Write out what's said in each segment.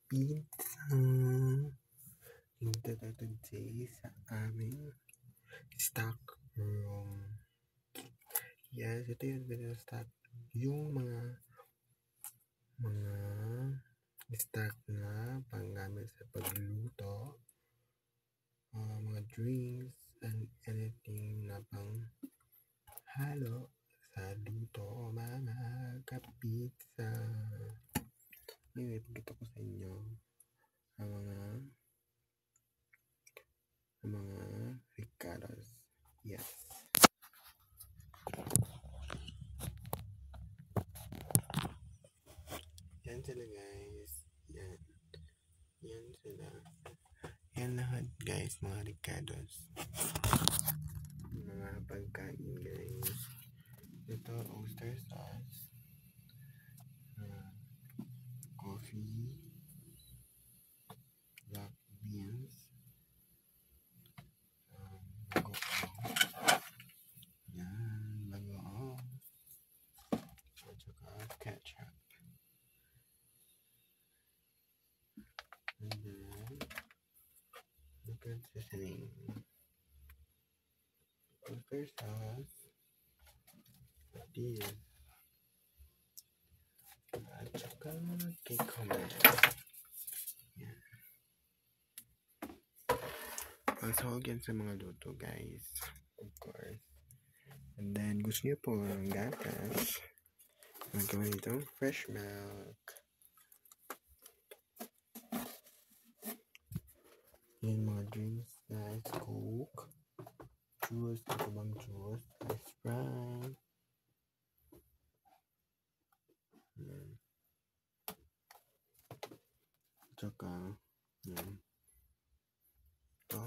pizza. Dito tayo today sa aming stock room. Yes, ito yung stock. Yung mga stock na panggamit sa pagluto, mga drinks, and anything na pang halo sa luto, mga kapizza. Ngayon, ipagkita ko sa inyo ang mga ricados. Yes. Yan sila, guys. Yan sila. Yan lahat, guys, mga ricados. Mga pagkain, guys. Ito, oyster sauce. Coffee. Black beans. Bagoong. At saka ketchup. And then, look at seasoning. Oyster sauce. This. At saka cucumber. Yan. Pasok yan sa mga luto, guys. Of course. And then, gusto nyo po ng gatas. Magkaman dito fresh milk. Yan mga drinks, guys. Coke. Juice. Ito bang juice? Sprite. Yan. Tsaka, yan. Ito.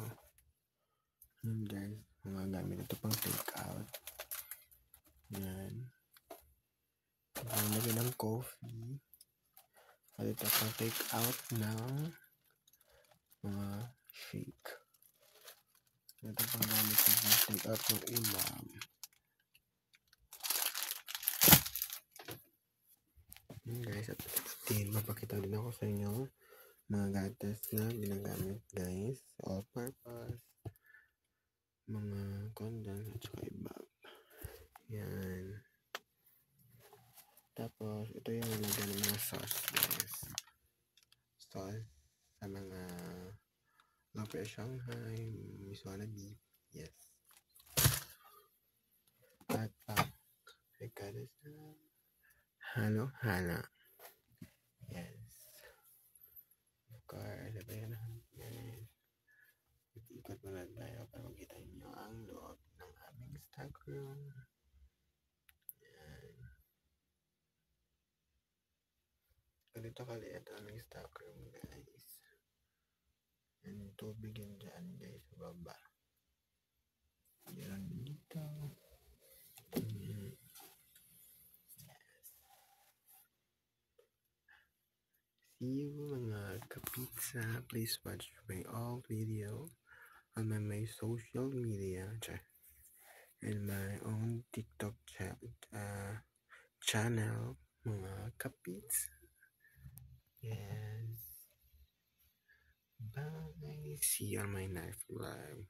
Yan, guys. Mga gamit ito pang take out. Yan. Lagyan ng coffee. At ito pang take out ng mga shake. Ito pang gamit ng take out ng ulam. Yan, guys. At din, mapakita din ako sa inyo mga gatas na ginagamit, guys. All purpose. Mga condensed at saka iba. Yan. Tapos, ito yung nilagyan ng mga sauce, guys. Sauce sa mga Lumpia Shanghai, Misoana beef. Yes. At ricados na halo-halo. Yes. Of course, ito yun, guys. Ikot mo lang tayo para makita nyo ang loob ng aming stock room. Yan. Ganito kaliit ang aming stock room, guys. Yan yung tubig yun dyan, guys, sa baba. Yan dito. Yan. Yes. See you, mga kapizza. Please watch my all video on my social media and my own TikTok channel, mga kapizza. Yes. Bye. See you on my next live.